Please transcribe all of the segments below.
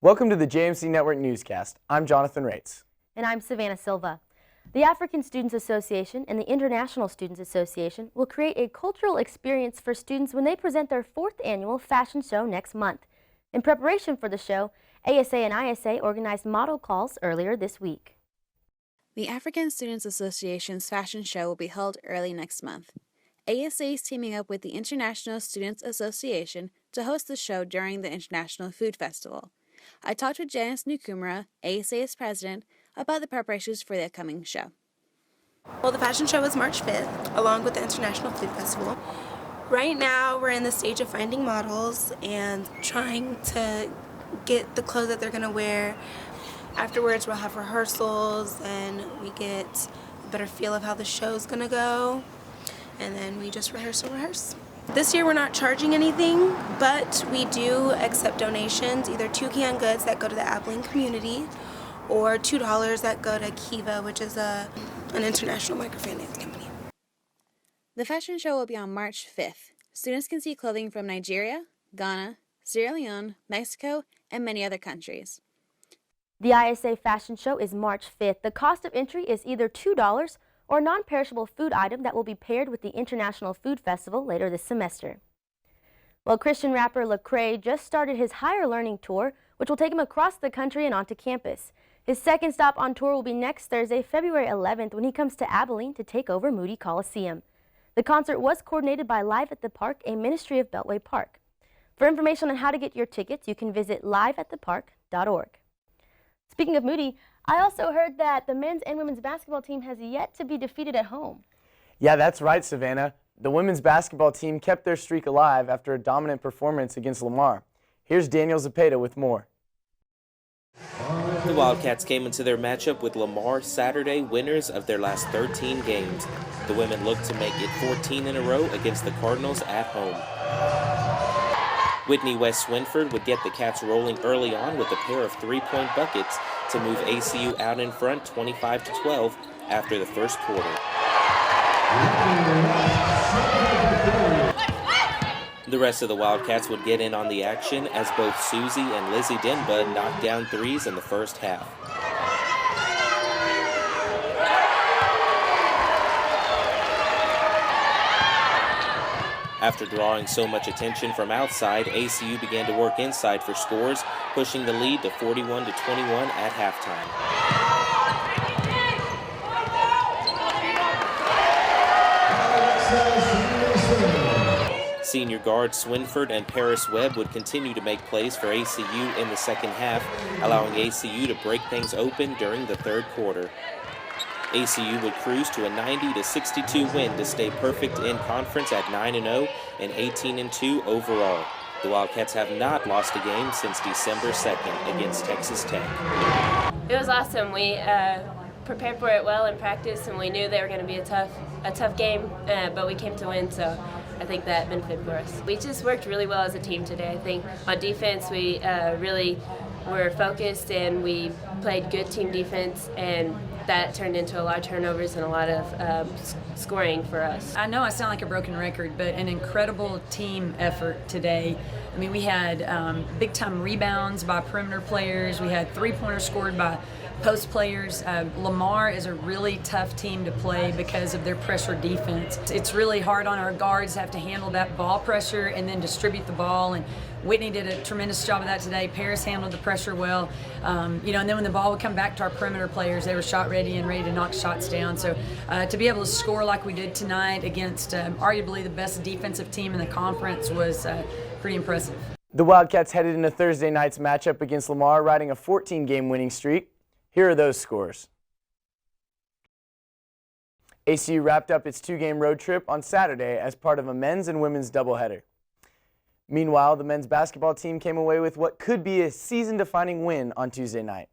Welcome to the JMC Network Newscast. I'm Jonathan Rates. And I'm Savannah Silva. The African Students Association and the International Students Association will create a cultural experience for students when they present their 4th annual fashion show next month. In preparation for the show, ASA and ISA organized model calls earlier this week. The African Students Association's fashion show will be held early next month. ASA is teaming up with the International Students Association to host the show during the International Food Festival. I talked with Janice Nkumura, ASA's president, about the preparations for the upcoming show. Well, the fashion show is March 5th, along with the International Food Festival. Right now, we're in the stage of finding models and trying to get the clothes that they're going to wear. Afterwards, we'll have rehearsals, and we get a better feel of how the show's going to go, and then we just rehearse. This year we're not charging anything, but we do accept donations, either 2 canned goods that go to the Abilene community or $2 that go to Kiva, which is an international microfinance company. The fashion show will be on March 5th. Students can see clothing from Nigeria, Ghana, Sierra Leone, Mexico, and many other countries. The ISA fashion show is March 5th. The cost of entry is either $2 or a non-perishable food item that will be paired with the International Food Festival later this semester. Well, Christian rapper Lecrae just started his higher learning tour, which will take him across the country and onto campus. His second stop on tour will be next Thursday, February 11th, when he comes to Abilene to take over Moody Coliseum. The concert was coordinated by Live at the Park, a ministry of Beltway Park. For information on how to get your tickets, you can visit liveatthepark.org. Speaking of Moody, I also heard that the men's and women's basketball team has yet to be defeated at home. Yeah, that's right, Savannah. The women's basketball team kept their streak alive after a dominant performance against Lamar. Here's Daniel Zepeda with more. The Wildcats came into their matchup with Lamar Saturday, winners of their last 13 games. The women looked to make it 14 in a row against the Cardinals at home. Whitney West Swinford would get the Cats rolling early on with a pair of 3-point buckets to move ACU out in front 25-12 after the first quarter. The rest of the Wildcats would get in on the action as both Susie and Lizzie Denba knocked down threes in the first half. After drawing so much attention from outside, ACU began to work inside for scores, pushing the lead to 41-21 at halftime. Senior guards Swinford and Paris Webb would continue to make plays for ACU in the second half, allowing ACU to break things open during the third quarter. ACU would cruise to a 90-62 win to stay perfect in conference at 9-0 and 18-2 overall. The Wildcats have not lost a game since December 2nd against Texas Tech. It was awesome. We prepared for it well in practice, and we knew they were going to be a tough game, but we came to win, so I think that benefited for us. We just worked really well as a team today. I think on defense we really were focused, and we played good team defense, and that turned into a lot of turnovers and a lot of scoring for us. I know I sound like a broken record, but an incredible team effort today. I mean, we had big-time rebounds by perimeter players. We had three-pointers scored by post players. Lamar is a really tough team to play because of their pressure defense. It's really hard on our guards to have to handle that ball pressure and then distribute the ball, and Whitney did a tremendous job of that today. Paris handled the pressure well. And then when the ball would come back to our perimeter players, they were shot ready and ready to knock shots down. So to be able to score like we did tonight against arguably the best defensive team in the conference was pretty impressive. The Wildcats headed into Thursday night's matchup against Lamar, riding a 14-game winning streak. Here are those scores. ACU wrapped up its 2-game road trip on Saturday as part of a men's and women's doubleheader. Meanwhile, the men's basketball team came away with what could be a season-defining win on Tuesday night.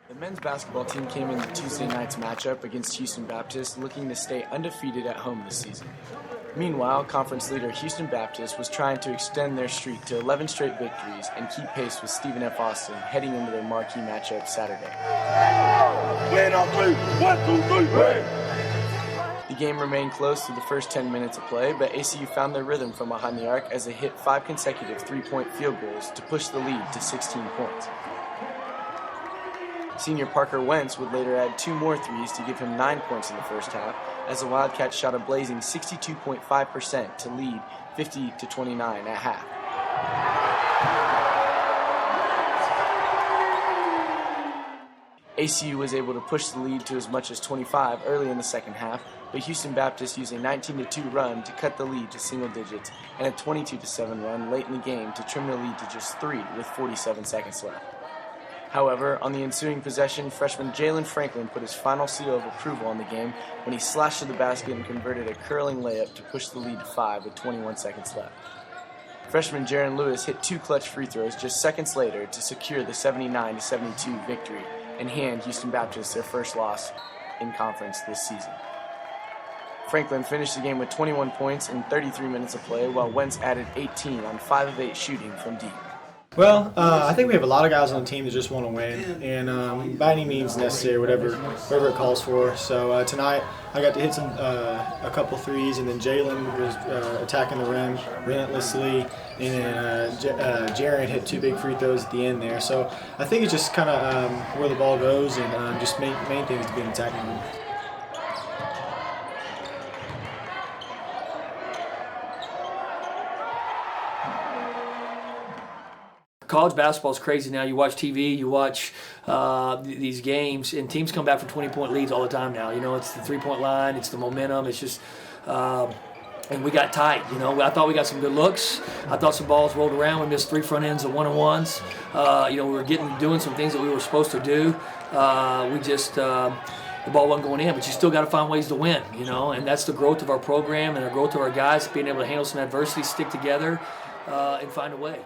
The men's basketball team came into Tuesday night's matchup against Houston Baptist looking to stay undefeated at home this season. Meanwhile, conference leader Houston Baptist was trying to extend their streak to 11 straight victories and keep pace with Stephen F. Austin heading into their marquee matchup Saturday. Win on 3. 1, 2, 3, win! The game remained close through the first 10 minutes of play, but ACU found their rhythm from behind the arc as they hit 5 consecutive 3-point field goals to push the lead to 16 points. Senior Parker Wentz would later add 2 more threes to give him 9 points in the first half, as the Wildcats shot a blazing 62.5% to lead 50-29 at half. ACU was able to push the lead to as much as 25 early in the second half, but Houston Baptist used a 19-2 run to cut the lead to single digits and a 22-7 run late in the game to trim the lead to just 3 with 47 seconds left. However, on the ensuing possession, freshman Jalen Franklin put his final seal of approval on the game when he slashed to the basket and converted a curling layup to push the lead to 5 with 21 seconds left. Freshman Jaron Lewis hit 2 clutch free throws just seconds later to secure the 79-72 victory and hand Houston Baptist their first loss in conference this season. Franklin finished the game with 21 points in 33 minutes of play, while Wentz added 18 on 5 of 8 shooting from deep. Well, I think we have a lot of guys on the team that just want to win, and by any means necessary, whatever it calls for. So tonight, I got to hit a couple threes, and then Jalen was attacking the rim relentlessly, and then Jaron hit 2 big free throws at the end there. So I think it's just kind of where the ball goes, and just main thing is to be an attacking rim. College basketball is crazy now. You watch TV, you watch these games, and teams come back for 20-point leads all the time now. You know, it's the three-point line, it's the momentum, it's just, and we got tight. You know, I thought we got some good looks. I thought some balls rolled around. We missed 3 front ends of one-on-ones. You know, we were doing some things that we were supposed to do. The ball wasn't going in, but you still got to find ways to win. You know, and that's the growth of our program and the growth of our guys, being able to handle some adversity, stick together, and find a way.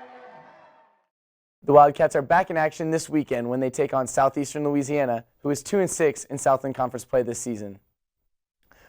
The Wildcats are back in action this weekend when they take on Southeastern Louisiana, who is 2-6 in Southland Conference play this season.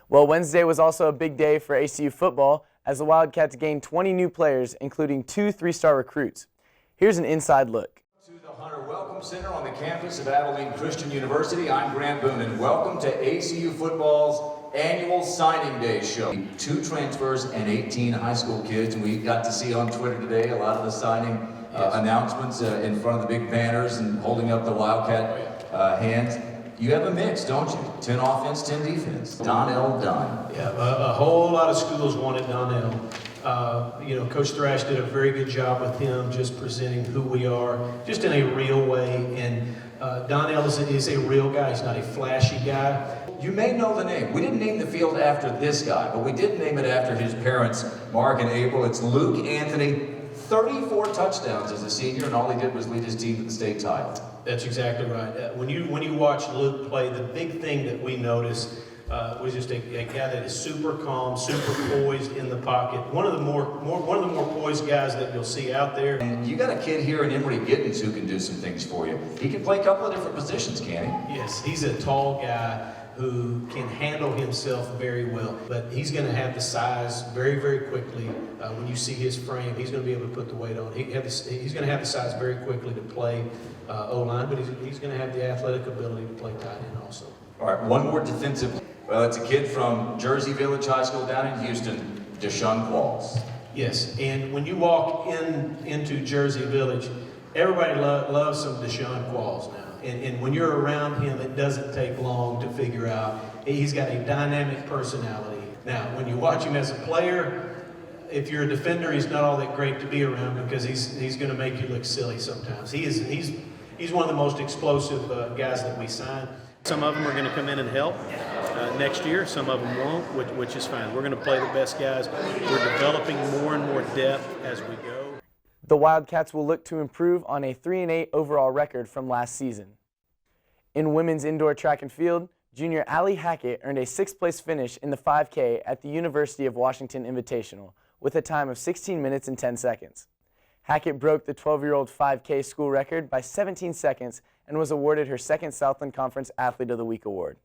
Well, Wednesday was also a big day for ACU football as the Wildcats gained 20 new players, including 2 3-star recruits. Here's an inside look. To the Hunter Welcome Center on the campus of Abilene Christian University, I'm Grant Boone, and welcome to ACU football's annual signing day show. 2 transfers and 18 high school kids, and we got to see on Twitter today a lot of the signing announcements in front of the big banners and holding up the Wildcat hands. You have a mix, don't you? 10 offense, 10 defense. Donnell Dunn. Yeah, a whole lot of schools wanted Donnell. You know, Coach Thrash did a very good job with him, just presenting who we are, just in a real way. And Donnell is a real guy. He's not a flashy guy. You may know the name. We didn't name the field after this guy, but we did name it after his parents, Mark and April. It's Luke Anthony. 34 touchdowns as a senior, and all he did was lead his team to the state title. That's exactly right. When you watch Luke play, the big thing that we noticed was just a guy that is super calm, super poised in the pocket. One of the more poised guys that you'll see out there. And you got a kid here in Emory Gittens who can do some things for you. He can play a couple of different positions, can't he? Yes, he's a tall guy who can handle himself very well, but he's going to have the size very, very quickly. When you see his frame, he's going to be able to put the weight on. He's going to have the size very quickly to play O-line, but he's going to have the athletic ability to play tight end also. All right, one more defensive. Well, it's a kid from Jersey Village High School down in Houston, Deshaun Qualls. Yes, and when you walk into Jersey Village, everybody loves some Deshaun Qualls now. And when you're around him, it doesn't take long to figure out. He's got a dynamic personality. Now, when you watch him as a player, if you're a defender, he's not all that great to be around because he's going to make you look silly sometimes. He's one of the most explosive guys that we sign. Some of them are going to come in and help next year. Some of them won't, which is fine. We're going to play the best guys. We're developing more and more depth as we go. The Wildcats will look to improve on a 3-8 overall record from last season. In women's indoor track and field, junior Allie Hackett earned a 6th place finish in the 5K at the University of Washington Invitational with a time of 16 minutes and 10 seconds. Hackett broke the 12-year-old 5K school record by 17 seconds and was awarded her 2nd Southland Conference Athlete of the Week award.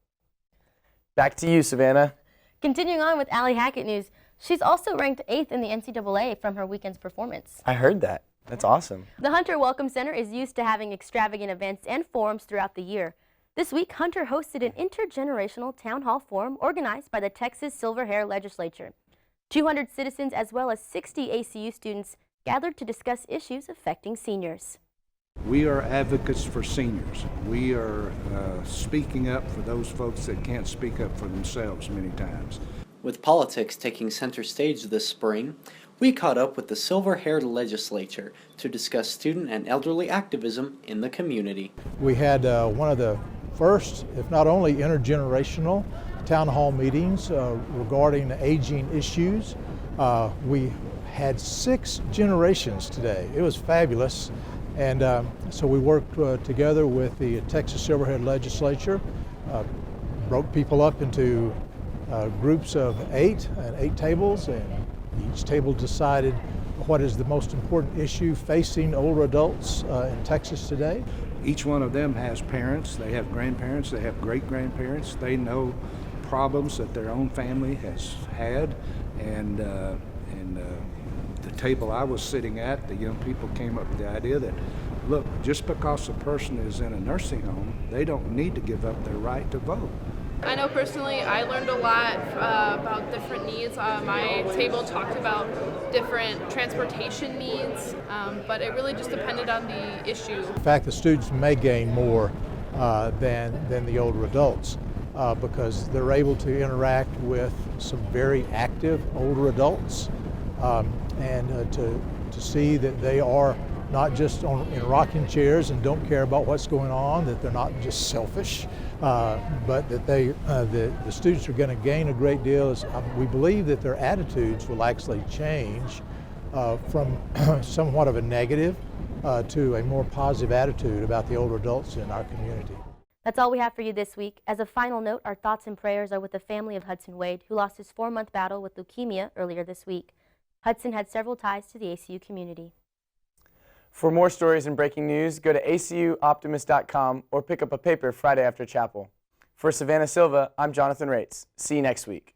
Back to you, Savannah. Continuing on with Allie Hackett news, she's also ranked 8th in the NCAA from her weekend's performance. I heard that. That's awesome. The Hunter Welcome Center is used to having extravagant events and forums throughout the year. This week, Hunter hosted an intergenerational town hall forum organized by the Texas Silver Hair Legislature. 200 citizens as well as 60 ACU students gathered to discuss issues affecting seniors. We are advocates for seniors. We are speaking up for those folks that can't speak up for themselves many times. With politics taking center stage this spring, we caught up with the silver-haired legislature to discuss student and elderly activism in the community. We had one of the first, if not only, intergenerational town hall meetings regarding aging issues. We had 6 generations today. It was fabulous. And so we worked together with the Texas Silverhead Legislature, broke people up into groups of 8 and 8 tables, and each table decided what is the most important issue facing older adults in Texas today. Each one of them has parents, they have grandparents, they have great-grandparents. They know problems that their own family has had, and the table I was sitting at, the young people came up with the idea that, look, just because a person is in a nursing home, they don't need to give up their right to vote. I know personally I learned a lot about different needs. My table talked about different transportation needs, but it really just depended on the issue. In fact, the students may gain more than the older adults because they're able to interact with some very active older adults and to see that they are not just in rocking chairs and don't care about what's going on, that they're not just selfish, but that the students are going to gain a great deal. We believe that their attitudes will actually change from somewhat of a negative to a more positive attitude about the older adults in our community. That's all we have for you this week. As a final note, our thoughts and prayers are with the family of Hudson Wade, who lost his 4-month battle with leukemia earlier this week. Hudson had several ties to the ACU community. For more stories and breaking news, go to acuoptimist.com or pick up a paper Friday after chapel. For Savannah Silva, I'm Jonathan Rates. See you next week.